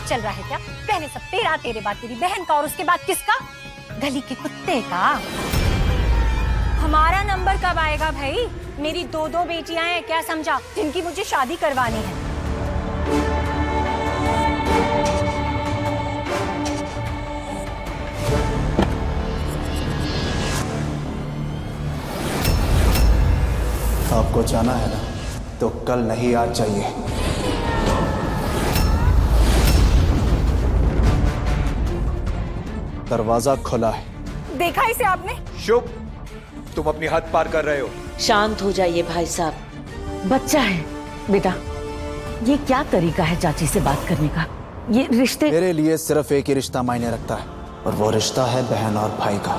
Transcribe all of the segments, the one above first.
चल रहा है क्या? पहले सब तेरा, तेरे बाद तेरी बहन का और उसके बाद किसका? गली के कुत्ते का। हमारा नंबर कब आएगा भाई? मेरी दो दो बेटियां हैं, क्या समझा, जिनकी मुझे शादी करवानी है। आपको जाना है ना, तो कल नहीं आज चाहिए। दरवाजा खुला है। देखा इसे आपने? शुभ, तुम अपनी हद पार कर रहे हो। शांत हो जाइए भाई साहब। बच्चा है बेटा, ये क्या तरीका है चाची से बात करने का? ये रिश्ते मेरे लिए सिर्फ एक ही रिश्ता मायने रखता है, और वो रिश्ता है बहन और भाई का।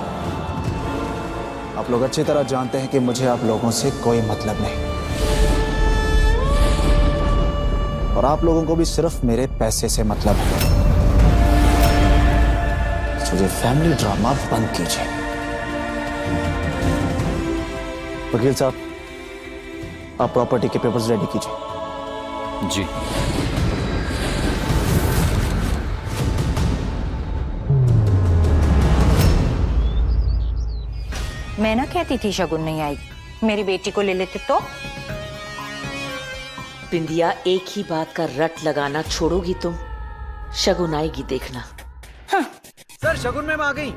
आप लोग अच्छी तरह जानते हैं कि मुझे आप लोगों से कोई मतलब नहीं, और आप लोगों को भी सिर्फ मेरे पैसे से मतलब है। मुझे फैमिली ड्रामा बंद कीजिए। वकील साहब, आप प्रॉपर्टी के पेपर्स रेडी कीजिए। जी। मैं ना कहती थी शगुन नहीं आएगी, मेरी बेटी को ले लेते तो। बिंदिया, एक ही बात का रट लगाना छोड़ोगी तुम? शगुन आएगी देखना। सर, शगुन मैम आ गई।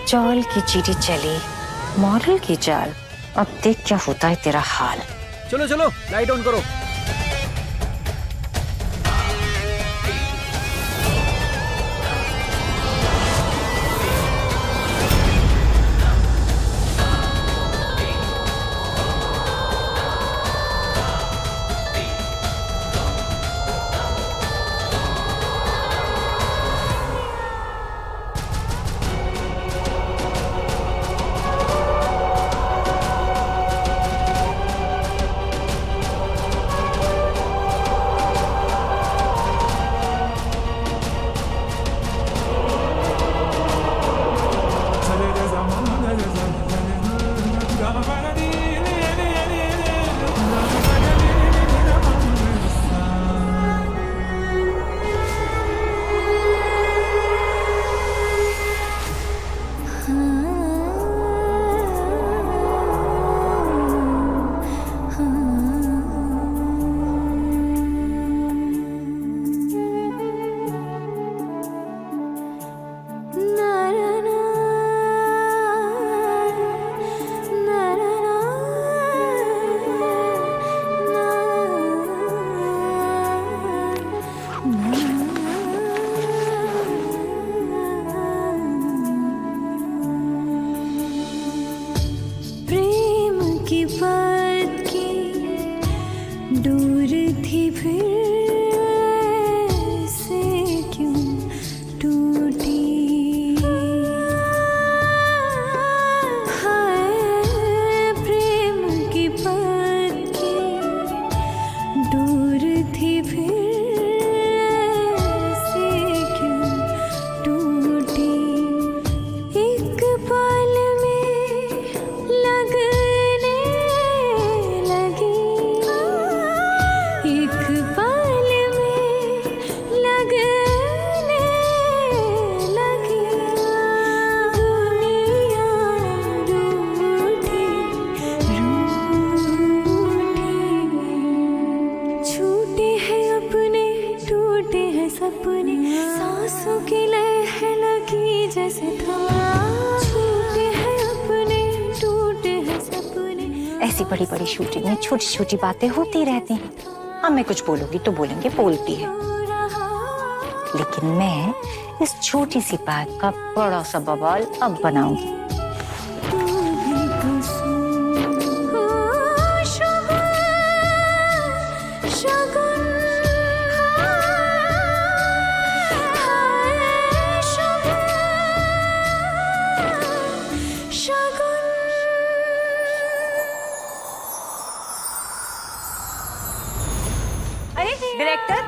चौल की चीटी चली, मॉडल की चाल, अब देख क्या होता है तेरा हाल। चलो चलो, लाइट ऑन करो। प्रेम की बात की दूर थी फिर से क्यों टूटी हाय प्रेम की बात की दूर थी फिर से क्यों टूटी एक पल में लगने लगी एक पल में लगने लगी दुनिया रूठी छूटे हैं अपने टूटे हैं सपने सांसों की लह लगी जैसे था छूटे हैं अपने टूटे हैं सपने ऐसी बड़ी बड़ी शूटिंग में छोटी छोटी बातें होती रहती हैं। अब मैं कुछ बोलूंगी तो बोलेंगे बोलती है, लेकिन मैं इस छोटी सी बात का बड़ा सा बवाल अब बनाऊंगी। अरे डायरेक्टर,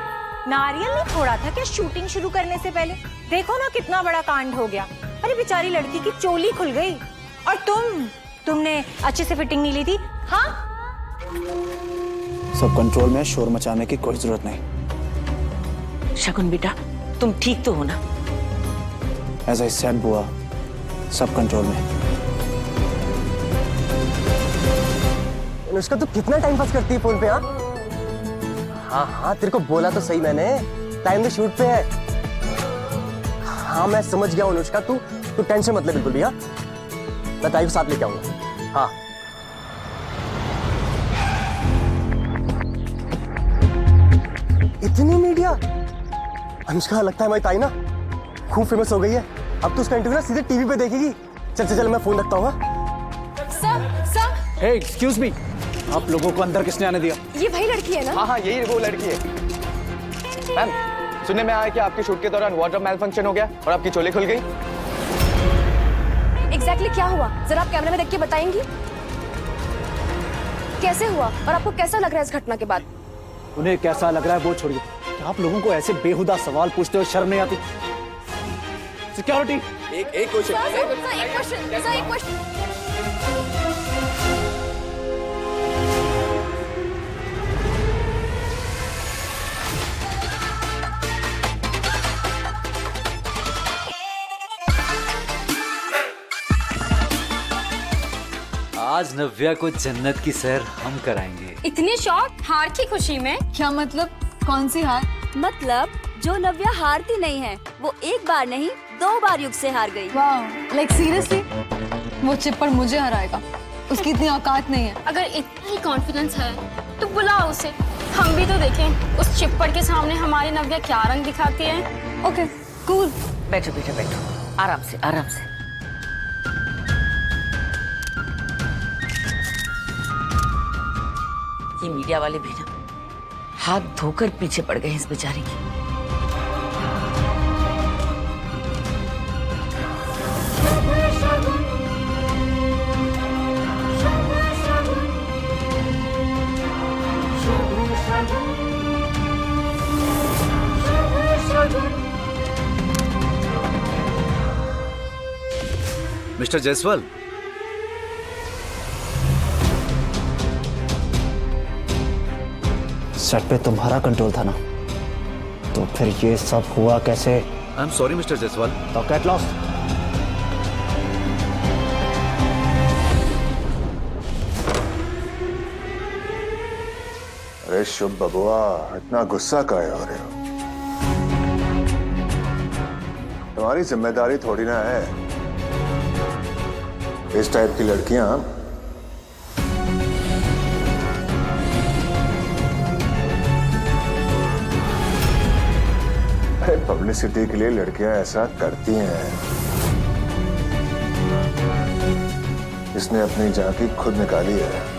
नारियल नहीं फोड़ा था क्या शूटिंग शुरू करने से पहले? देखो ना कितना बड़ा कांड हो गया। अरे बेचारी लड़की की चोली खुल गई। और तुमने अच्छे से फिटिंग नहीं ली थी। हाँ, सब कंट्रोल में, शोर मचाने की कोई जरूरत नहीं। शगुन बेटा, तुम ठीक तो हो ना? एज आई सेड बुआ, सब कंट्रोल में। अनुष्का, तू कितना टाइम पास करती है फोन पे? हाँ हाँ, तेरे को बोला तो सही मैंने, टाइम तो शूट पे है। हाँ मैं समझ गया अनुष्का, तू टेंशन मत ले बिल्कुल भी। हाँ मैं ताई को साथ लेके आऊंगा। हाँ इतनी मीडिया। अनुष्का, लगता है हमारी ताई ना खूब फेमस हो गई है। अब तो उसका इंटरव्यू ना सीधे टीवी पे देखेगी। चल चल चल, मैं फोन रखता हूँ। हे एक्सक्यूज मी, आप लोगों को अंदर किसने आने दिया? ये वही लड़की है ना? हाँ हाँ, यही वो लड़की है। मैम, सुनने में आया कि आपके शूट के दौरान वार्डरोब मैल फंक्शन हो गया और आपकी चोली खुल गई। एग्जैक्टली क्या हुआ, जरा आप कैमरे में देख के बताएंगी? कैसे हुआ और आपको कैसा लग रहा है इस घटना के बाद? उन्हें कैसा लग रहा है वो छोड़िए, आप लोगों को ऐसे बेहुदा सवाल पूछते हुए शर्म नहीं आती? सिक्योरिटी, एक क्वेश्चन। एक क्वेश्चन। आज नव्या को जन्नत की सैर हम कराएंगे। इतने शौक हार की खुशी में? क्या मतलब? कौन सी हार? मतलब जो नव्या हारती नहीं है, वो एक बार नहीं 2 बार युग से हार गई। वाह, लाइक सीरियसली? वो चिप्पड़ मुझे हराएगा, उसकी इतनी औकात नहीं है। अगर इतना ही कॉन्फिडेंस है तो बुलाओ उसे, हम भी तो देखें उस चिप्पड़ के सामने हमारी नव्या क्या रंग दिखाती है। Okay cool. बैठो बेटा बैठो, आराम से आराम से। ये मीडिया वाले भी ना हाथ धोकर पीछे पड़ गए इस बेचारे की। मिस्टर जायसवाल, सेट पे तुम्हारा कंट्रोल था ना, तो फिर ये सब हुआ कैसे? I am sorry mister Jaiswal. तो गेट लॉस्ट। अरे शुभ बबुआ, इतना गुस्सा काहे हो रहे हो? तुम्हारी जिम्मेदारी थोड़ी ना है। इस टाइप की लड़कियां पब्लिसिटी के लिए लड़कियां ऐसा करती हैं। इसने अपनी झांकी खुद निकाली है।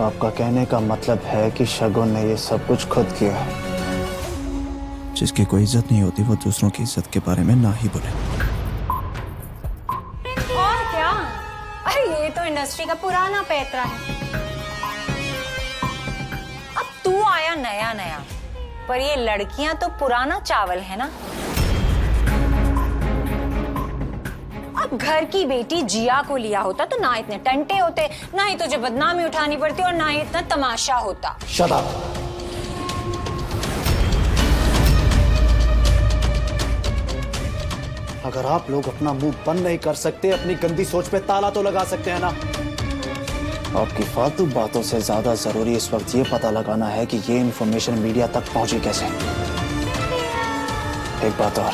आपका कहने का मतलब है कि शगुन ने ये सब कुछ खुद किया। जिसकी कोई इज्जत नहीं होती वो दूसरों की इज्जत के बारे में ना ही बोले। और क्या? अरे ये तो इंडस्ट्री का पुराना पैतरा है। अब तू आया नया नया, पर ये लड़कियां तो पुराना चावल है ना। अब घर की बेटी जिया को लिया होता तो ना इतने टंटे होते, ना ही तुझे बदनामी उठानी पड़ती और ना ही इतना तमाशा होता। Shut up. अगर आप लोग अपना मुंह बंद नहीं कर सकते, अपनी गंदी सोच पे ताला तो लगा सकते हैं ना। आपकी फालतू बातों से ज्यादा जरूरी इस वक्त ये पता लगाना है कि ये इंफॉर्मेशन मीडिया तक पहुंची कैसे। एक बात और,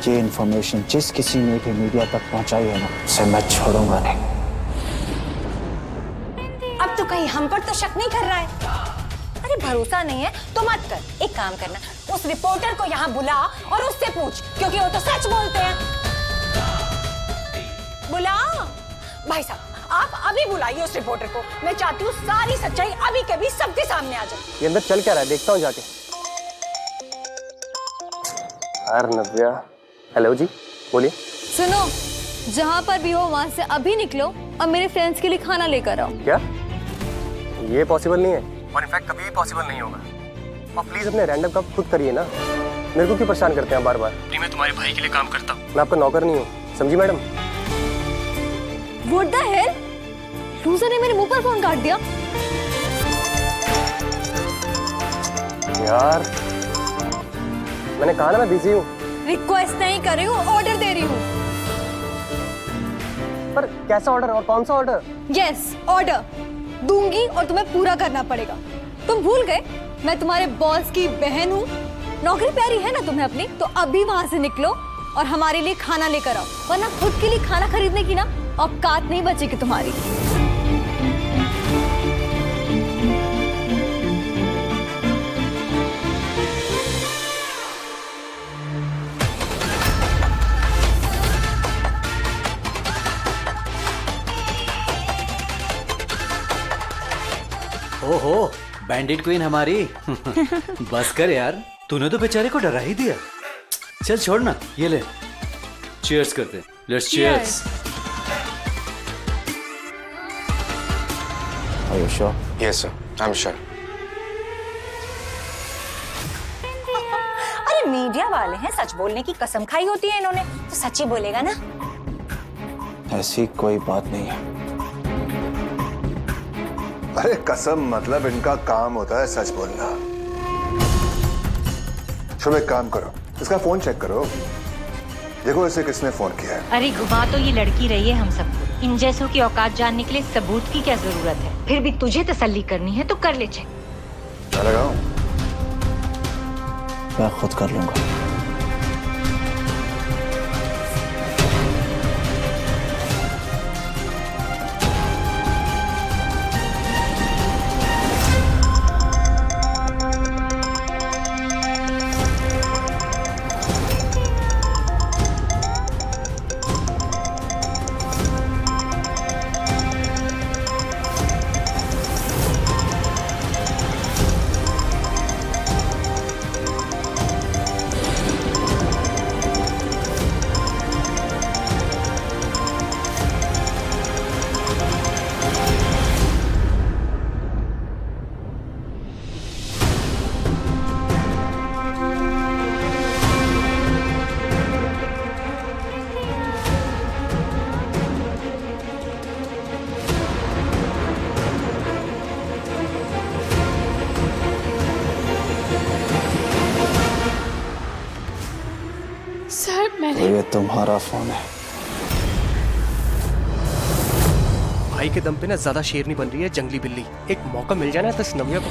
ये इंफॉर्मेशन जिस किसी ने भी मीडिया तक पहुंचाई है ना, उसे मैं छोड़ूंगा नहीं। अब तो कहीं हम पर तो शक नहीं कर रहा है? अरे भरोसा नहीं है तो मत कर। एक काम करना, उस रिपोर्टर को यहाँ बुला और उससे पूछ, क्योंकि वो तो सच बोलते हैं। बुला भाई साहब, आप अभी बुलाइए उस रिपोर्टर को। मैं चाहती हूँ सारी सच्चाई अभी के अभी सबके सामने आ जाए। ये अंदर चल क्या रहा है, देखता हूँ जाके। यार नव्या, हेलो जी, बोलिए। सुनो, जहाँ पर भी हो वहाँ से अभी निकलो और मेरे फ्रेंड्स के लिए खाना लेकर आओ। क्या? ये पॉसिबल नहीं है, और इनफैक्ट कभी भी पॉसिबल नहीं होगा। और प्लीज अपने रैंडम कब खुद करिए ना, मेरे को क्यों परेशान करते हैं बार बार। मैं तुम्हारे भाई के लिए काम करता हूँ, मैं आपका नौकर नहीं हूँ, समझी madam? What the hell? Loser ने मेरे मुंह पर फोन काट दिया। यार मैंने कहा ना मैं बिजी हूँ। रिक्वेस्ट नहीं कर रही हूँ, ऑर्डर दे रही हूँ। पर कैसा ऑर्डर और कौन सा ऑर्डर? यस, ऑर्डर दूंगी और तुम्हें पूरा करना पड़ेगा। तुम भूल गए मैं तुम्हारे बॉस की बहन हूँ। नौकरी प्यारी है ना तुम्हें अपनी, तो अभी वहाँ से निकलो और हमारे लिए खाना लेकर आओ, वरना खुद के लिए खाना खरीदने की ना औकात नहीं बचेगी तुम्हारी। ओहो, बैंडिट क्वीन हमारी। बस कर यार, तूने तो बेचारे को डरा ही दिया। चल छोड़ ना, ये ले, चीयर्स करते हैं। Let's cheers. Are you sure? Yes sir, I'm sure. अरे मीडिया वाले हैं, सच बोलने की कसम खाई होती है इन्होंने, तो सच ही बोलेगा ना। ऐसी कोई बात नहीं है। अरे कसम मतलब इनका काम होता है सच बोलना। शुभ एक काम करो, इसका फोन चेक करो, देखो इसे किसने फोन किया है। अरे घुमा तो ये लड़की रही है हम सबको। इन जैसों की औकात जानने के लिए सबूत की क्या जरूरत है? फिर भी तुझे तसल्ली करनी है तो कर ले चेक। मैं लगाऊं? मैं खुद कर लूंगा। मैंने ये तुम्हारा फोन है। भाई के दम पे ना ज्यादा शेरनी बन रही है जंगली बिल्ली। एक मौका मिल जाए ना तो इस नव्या को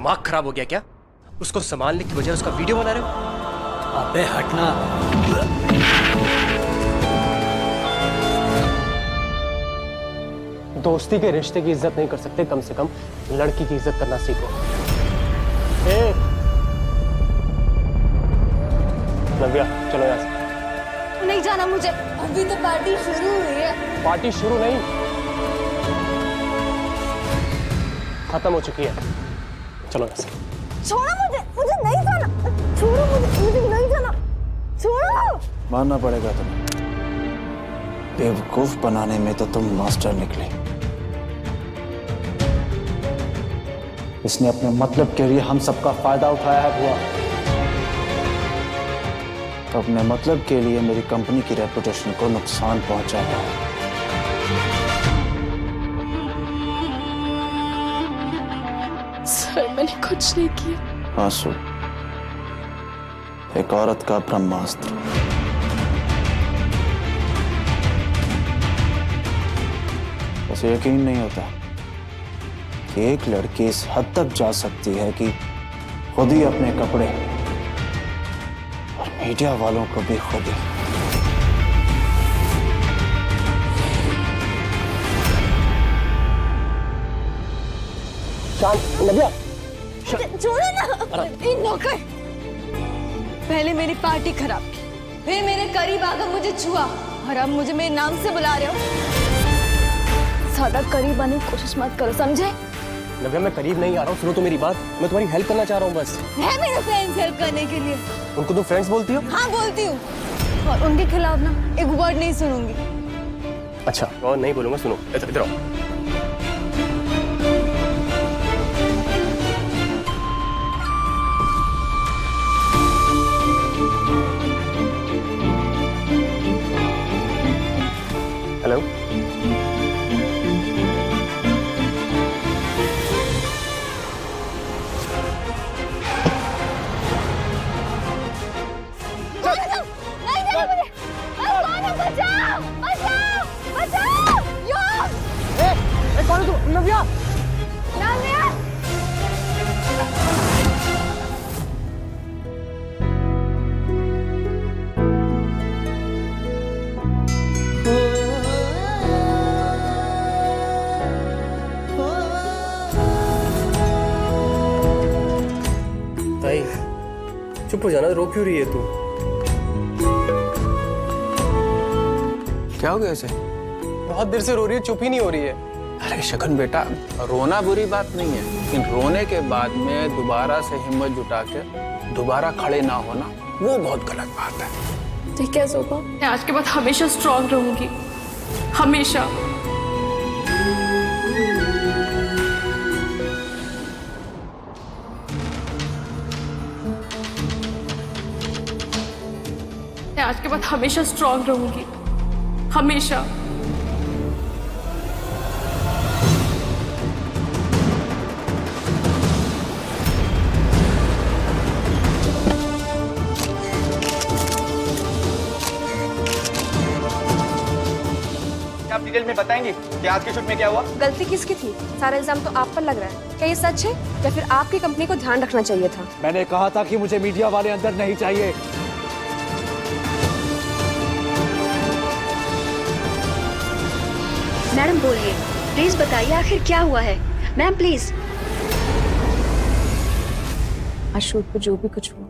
दिमाग खराब हो गया क्या? उसको संभालने की बजाय उसका वीडियो बना रहे हो? अबे हटना। दोस्ती के रिश्ते की इज्जत नहीं कर सकते, कम से कम लड़की की इज्जत करना सीखो। नव्या चलो यहाँ से। नहीं जाना मुझे, अभी तो पार्टी शुरू हुई है। पार्टी शुरू नहीं, खत्म हो चुकी है। चलो यहाँ से। छोड़ो मुझे, मुझे नहीं जाना। छोड़ो मुझे नहीं जाना। छोड़ो। मानना पड़ेगा तुम्हें, बेवकूफ बनाने में तो तुम मास्टर निकले। इसने अपने मतलब के लिए हम सबका फायदा उठाया है बुआ। अपने मतलब के लिए मेरी कंपनी की रेपुटेशन को नुकसान पहुंचाया है। सर मैंने कुछ नहीं किया। आंसू एक औरत का ब्रह्मास्त्र। उसे यकीन नहीं होता कि एक लड़की इस हद तक जा सकती है कि खुद ही अपने कपड़े और मीडिया वालों को भी खुद ही। शांत नव्या। छोड़ो ना। इन नौकर पहले मेरी पार्टी खराब की, फिर मेरे करीब आकर मुझे छुआ और अब मुझे मेरे नाम से बुला रहे हो। ज्यादा करीब आने की कोशिश मत करो, समझे? नव्या मैं करीब नहीं आ रहा हूँ, सुनो तो मेरी बात। मैं तुम्हारी हेल्प करना चाह रहा हूँ बस। है मेरे फ्रेंड्स हेल्प करने के लिए। उनको तुम फ्रेंड्स बोलती हो? हाँ बोलती हूँ, और उनके खिलाफ ना एक वर्ड नहीं सुनूंगी। अच्छा और नहीं बोलूंगा, सुनो इधर आओ। हेलो कौन है तू? नव्या। ताई चुप हो जाना, रो क्यों रही है तू? क्या हो गया इसे? बहुत देर से रो रही है, चुप ही नहीं हो रही है। अरे शगन बेटा, रोना बुरी बात नहीं है, लेकिन रोने के बाद में दोबारा से हिम्मत जुटा के दोबारा खड़े ना होना, वो बहुत गलत बात है। ठीक है जोबा, मैं आज के बाद हमेशा स्ट्रांग रहूंगी, हमेशा। मैं आज के बाद हमेशा स्ट्रांग रहूंगी, हमेशा। आप डिटेल में बताएंगे कि आज के शूट में क्या हुआ? गलती किसकी थी? सारा इल्जाम तो आप पर लग रहा है। क्या ये सच है या फिर आपकी कंपनी को ध्यान रखना चाहिए था? मैंने कहा था कि मुझे मीडिया वाले अंदर नहीं चाहिए। मैडम बोलिए, प्लीज बताइए आखिर क्या हुआ है। Ma'am please. आज शूट पर जो भी कुछ हुआ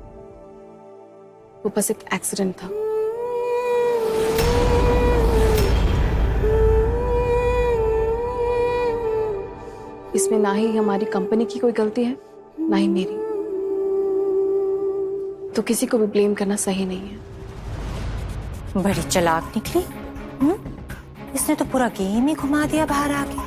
वो बस एक एक्सीडेंट था। इसमें ना ही हमारी कंपनी की कोई गलती है, ना ही मेरी। तो किसी को भी ब्लेम करना सही नहीं है। बड़ी चालाक निकली। इसने तो पूरा गेम ही घुमा दिया बाहर आके।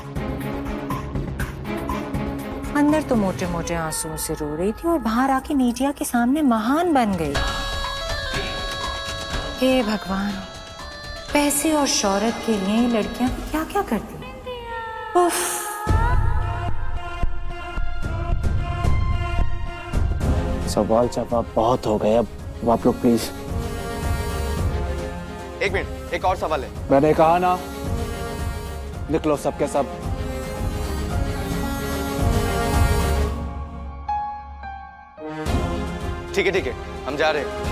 अंदर तो मोटे मोटे आंसुओं से रो रही थी और बाहर आके मीडिया के सामने महान बन गई। हे भगवान, पैसे और शोहरत के लिए लड़कियां क्या क्या करती हैं। उफ। सवाल जवाब बहुत हो गए, अब आप लोग प्लीज। एक मिनट, एक और सवाल है। मैंने कहा ना, निकलो सबके सब। ठीक है हम जा रहे हैं।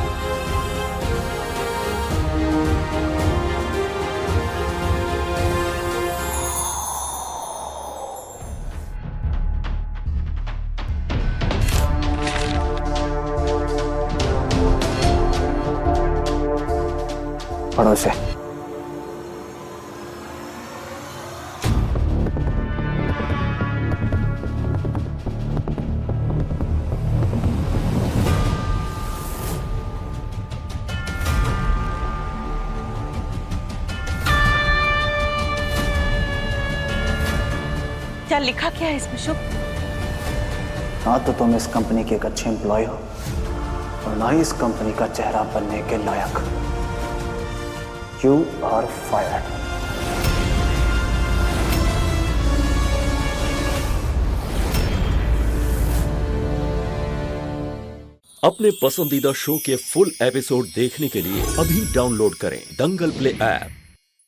पढ़ो से। क्या लिखा क्या है इसमें शुभ? ना तो तुम इस कंपनी के एक अच्छे एम्प्लॉय हो और ना ही इस कंपनी का चेहरा बनने के लायक। You are fired. अपने पसंदीदा शो के फुल एपिसोड देखने के लिए अभी डाउनलोड करें दंगल प्ले ऐप।